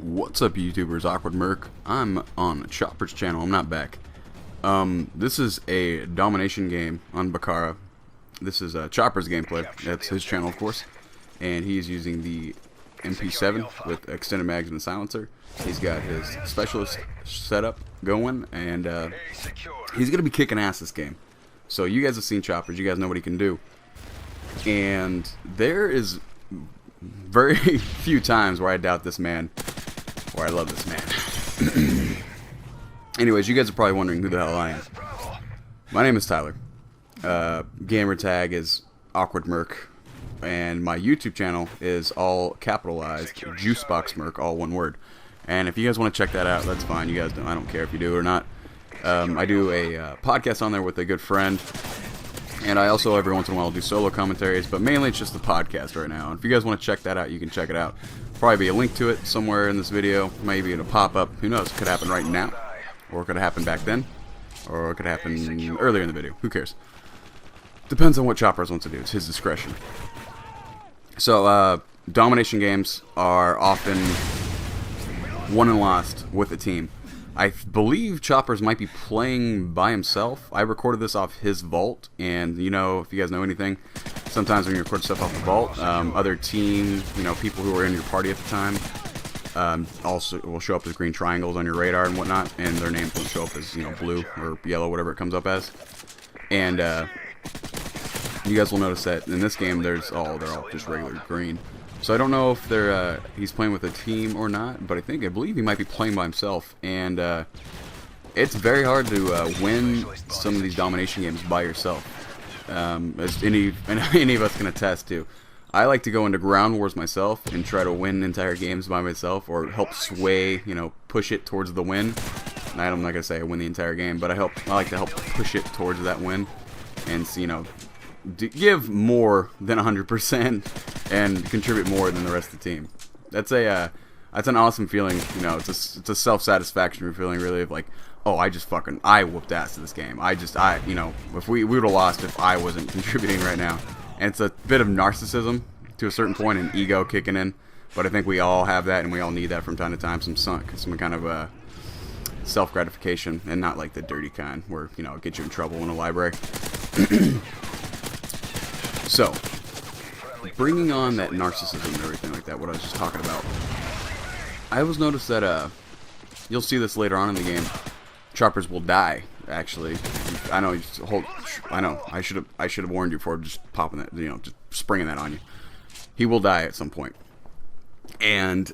What's up, YouTubers? Awkward Merc. I'm on Chopper's channel. I'm not back. This is a domination game on Bakara. This is Chopper's gameplay. That's his channel, of course. And he's using the MP7 with extended mags and a silencer. He's got his specialist setup going, and he's gonna be kicking ass this game. So you guys have seen Choppers. You guys know what he can do. And there is very few times where I doubt this man, or I love this man. Anyways, you guys are probably wondering who the hell I am. My name is Tyler. Gamer tag is Awkward Merc, and my YouTube channel is all capitalized, Juicebox Merc, all one word. And if you guys want to check that out, that's fine. You guys don't. I don't care if you do or not. I do a podcast on there with a good friend. And I also, every once in a while, do solo commentaries, but mainly it's just the podcast right now. And if you guys want to check that out, you can check it out. Probably be a link to it somewhere in this video, maybe in a pop-up. Who knows? It could happen right now, or it could happen back then, or it could happen earlier in the video. Who cares? Depends on what Choppers wants to do. It's his discretion. So, domination games are often won and lost with a team. I believe Choppers might be playing by himself. I recorded this off his vault, and you know, if you guys know anything, sometimes when you record stuff off the vault, other team, you know, people who are in your party at the time, also will show up as green triangles on your radar and whatnot, and their names won't show up as, you know, blue or yellow, whatever it comes up as. And you guys will notice that in this game, they're all just regular green. So I don't know if they're he's playing with a team or not, but I believe he might be playing by himself, and it's very hard to win some of these domination games by yourself, as any of us can attest to. I like to go into ground wars myself and try to win entire games by myself, or help sway, you know, push it towards the win. And I'm not gonna say I win the entire game, but I like to help push it towards that win, and you know, give more than 100% and contribute more than the rest of the team. That's an awesome feeling. You know, it's a self-satisfaction feeling, really, of like, oh, I whooped ass to this game. You know, if we would have lost if I wasn't contributing right now. And it's a bit of narcissism to a certain point, and ego kicking in. But I think we all have that, and we all need that from time to time. Some kind of self-gratification, and not like the dirty kind where, you know, it gets you in trouble in a library. So, bringing on that narcissism and everything like that, what I was just talking about, I always noticed that, you'll see this later on in the game, Choppers will die, actually. I know, I should have warned you before just popping that, you know, just springing that on you. He will die at some point. And,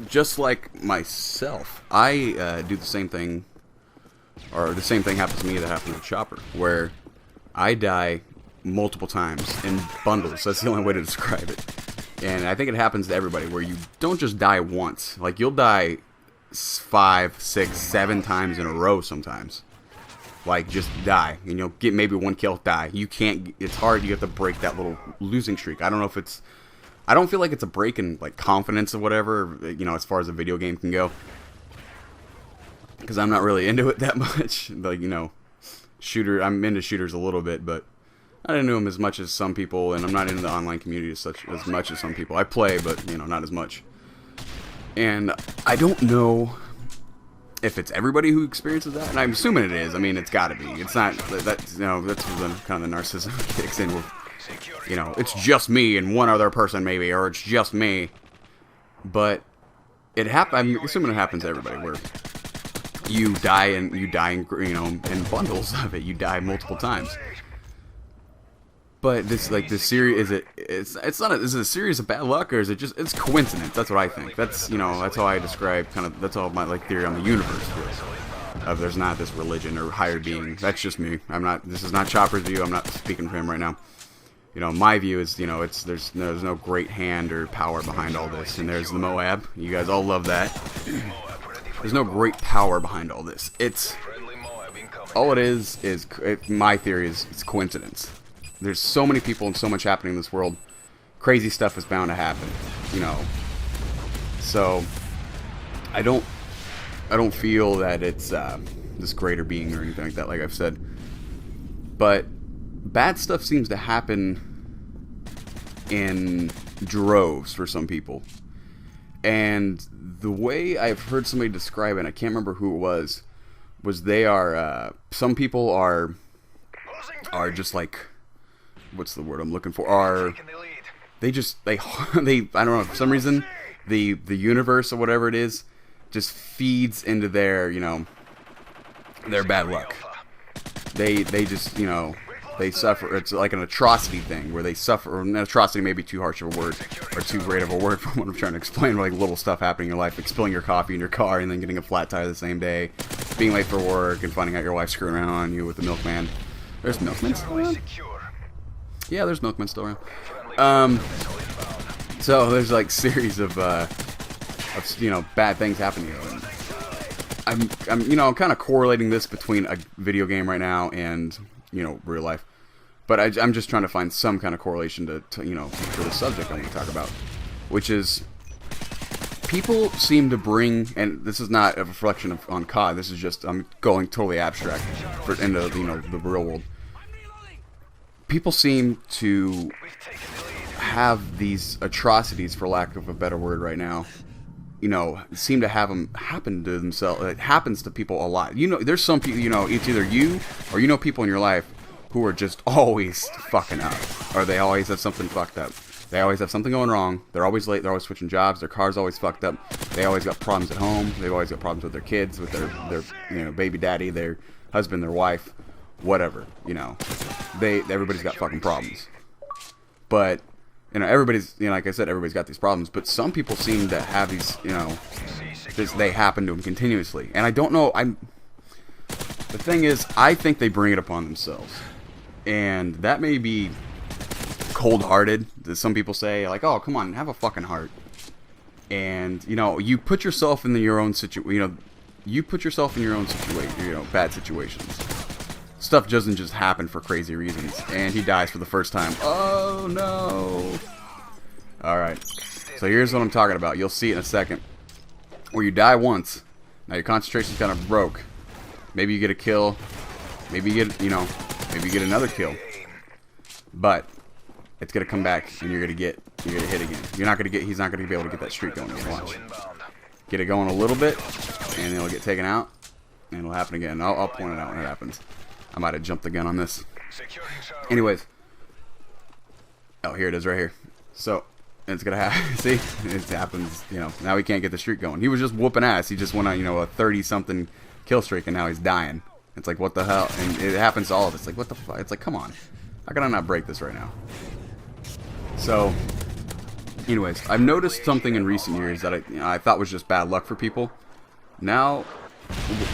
just like myself, I do the same thing, or the same thing happens to me that happened to Chopper, where I die multiple times in bundles. That's the only way to describe it. And I think it happens to everybody, where you don't just die once. Like, you'll die 5, 6, 7 times in a row sometimes. Like, just die, and you'll get maybe one kill, die. You can't, it's hard. You have to break that little losing streak. I don't know if it's, I don't feel like it's a break in, like, confidence or whatever, you know, as far as a video game can go, because I'm not really into it that much. Like, you know, I'm into shooters a little bit, but I didn't know him as much as some people, and I'm not into the online community as much as some people. I play, but, you know, not as much. And I don't know if it's everybody who experiences that, and I'm assuming it is. I mean, it's got to be. It's not that, you know, that's where the kind of the narcissism kicks in. Where, you know, it's just me and one other person maybe, or it's just me. But I'm assuming it happens to everybody, where you die in, you know, in bundles of it. You die multiple times. But this series, is it a series of bad luck, or is it just, it's coincidence? That's what I think. That's, you know, that's how I describe that's all my, like, theory on the universe of there's not this religion or higher being. That's just me. This is not Chopper's view. I'm not speaking for him right now. You know, my view is, you know, there's no great hand or power behind all this. And there's the Moab. You guys all love that. There's no great power behind all this. All it is my theory is, it's coincidence. There's so many people and so much happening in this world. Crazy stuff is bound to happen, you know. So I don't feel that it's this greater being or anything like that, like I've said. But bad stuff seems to happen in droves for some people. And the way I've heard somebody describe it, and I can't remember who it was they are, some people are just like, what's the word I'm looking for, they I don't know, for some reason, the universe or whatever it is, just feeds into their, you know, their bad luck. They just, you know, they suffer. It's like an atrocity thing where they suffer. Or an atrocity may be too harsh of a word, or too great of a word for what I'm trying to explain. Like little stuff happening in your life, like spilling your coffee in your car and then getting a flat tire the same day, being late for work and finding out your wife's screwing around on you with the milkman. There's milkmen still around? Yeah, there's milkmen still around. So there's like series of you know, bad things happening to you. I'm you know, kind of correlating this between a video game right now and, you know, real life. But I'm just trying to find some kind of correlation to you know, for the subject I'm going to talk about, which is people seem to bring, and this is not a reflection on COD. This is just, I'm going totally abstract into, you know, the real world. People seem to have these atrocities, for lack of a better word, right now. You know, seem to have them happen to themselves. It happens to people a lot. You know, there's some people, you know, it's either you or you know people in your life who are just always fucking up, or they always have something fucked up. They always have something going wrong. They're always late. They're always switching jobs. Their car's always fucked up. They always got problems at home. They've always got problems with their kids, with their you know, baby daddy, their husband, their wife, whatever. You know, everybody's got fucking problems. But you know, everybody's, you know, like I said, everybody's got these problems, but some people seem to have these, you know, they happen to them continuously. And I don't know, the thing is, I think they bring it upon themselves. And that may be cold-hearted, as some people say, like, oh, come on, have a fucking heart. And, you know, you put yourself in your own situation, you know, you know, bad situations. Stuff doesn't just happen for crazy reasons. And he dies for the first time. Oh, no. Alright. So here's what I'm talking about. You'll see it in a second. Where you die once. Now your concentration's kind of broke. Maybe you get a kill. Maybe you get, you know, maybe you get another kill. But it's going to come back and you're going to hit again. He's not going to be able to get that streak going. Watch. Get it going a little bit and it'll get taken out. And it'll happen again. I'll point it out when it happens. I might have jumped the gun on this. Anyways. Oh, here it is right here. So, it's going to happen. See? It happens, you know. Now he can't get the streak going. He was just whooping ass. He just went on, you know, a 30-something kill streak, and now he's dying. It's like, what the hell? And it happens to all of us. Like, what the fuck? It's like, come on. How can I not break this right now? So, anyways. I've noticed something in recent years that I thought was just bad luck for people. Now,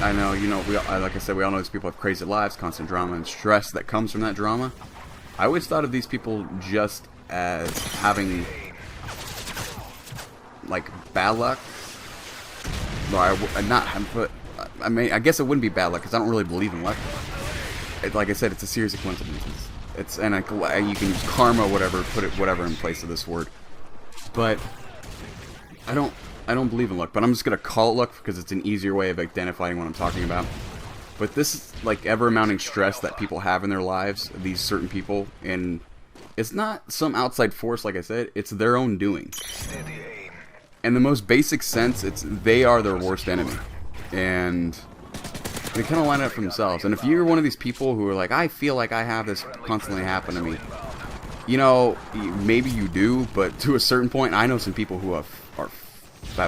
I know, you know, like I said, we all know these people have crazy lives, constant drama and stress that comes from that drama. I always thought of these people just as having, like, bad luck. Well, I guess it wouldn't be bad luck because I don't really believe in luck. Like I said, it's a series of coincidences. You can use karma, whatever, put it whatever in place of this word. But I don't believe in luck, but I'm just going to call it luck because it's an easier way of identifying what I'm talking about. But this is like ever-mounting stress that people have in their lives, these certain people, and it's not some outside force, like I said, it's their own doing. In the most basic sense, they are their worst enemy. And they kind of line it up for themselves. And if you're one of these people who are like, I feel like I have this constantly happen to me, you know, maybe you do, but to a certain point, I know some people who have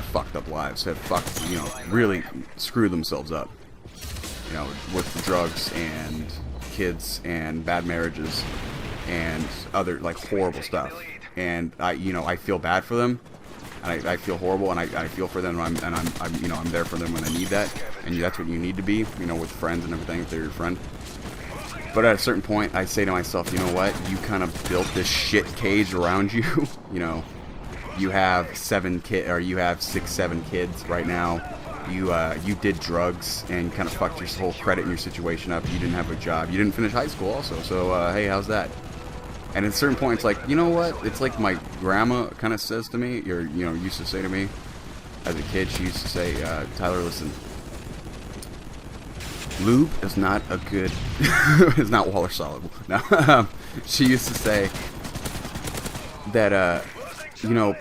fucked up lives, have fucked, you know, really screwed themselves up, you know, with drugs and kids and bad marriages and other, like, horrible stuff. And I feel bad for them, and I feel horrible, and I feel for them, and I'm there for them when they need that, and that's what you need to be, you know, with friends and everything if they're your friend. But at a certain point, I say to myself, you know what, you kind of built this shit cage around you, you know. You have 7 6, 7 kids right now. You did drugs and kind of fucked your whole credit and your situation up. You didn't have a job. You didn't finish high school also. So hey, how's that? And at a certain point, it's like, you know what? It's like my grandma kind of says to me, used to say to me as a kid. She used to say, Tyler, listen, lube is not a good, it's not water soluble. No, she used to say that, you know,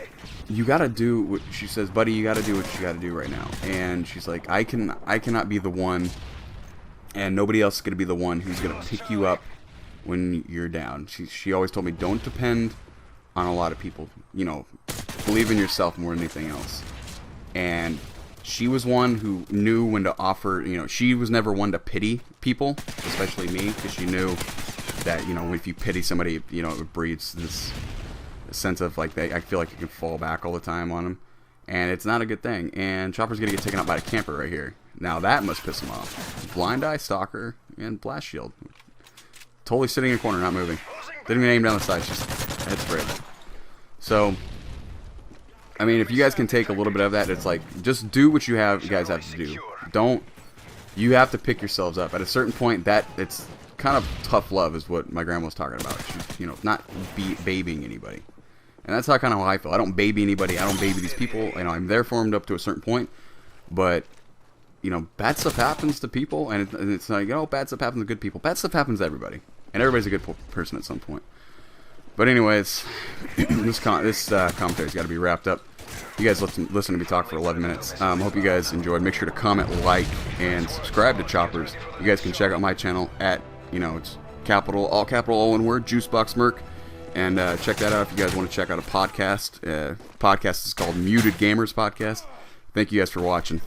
you gotta do what she says, buddy. You gotta do what you gotta do right now. And she's like, I cannot be the one, and nobody else is gonna be the one who's gonna pick you up when you're down. She always told me, don't depend on a lot of people. You know, believe in yourself more than anything else. And she was one who knew when to offer. You know, she was never one to pity people, especially me, because she knew that, you know, if you pity somebody, you know, it breeds this sense of like, I feel like you can fall back all the time on them, and it's not a good thing. And Chopper's gonna get taken out by a camper right here. Now that must piss him off. Blind Eye, Stalker, and Blast Shield. Totally sitting in a corner, not moving. Didn't even aim down the side, just head sprayed. So, I mean, if you guys can take a little bit of that, it's like, just do what you guys have to do. Don't, you have to pick yourselves up. At a certain point, that it's kind of tough love is what my grandma was talking about. She's, you know, not babying anybody. And that's how kind of how I feel. I don't baby anybody. I don't baby these people. You know, I'm there for them up to a certain point. But, you know, bad stuff happens to people. And it's like, oh, bad stuff happens to good people. Bad stuff happens to everybody. And everybody's a good person at some point. But anyways, this commentary's got to be wrapped up. You guys listen to me talk for 11 minutes. Hope you guys enjoyed. Make sure to comment, like, and subscribe to Choppers. You guys can check out my channel at, you know, it's all capital, all one word, Juicebox Merc. And check that out if you guys want to check out a podcast. Podcast is called Muted Gamers Podcast. Thank you guys for watching.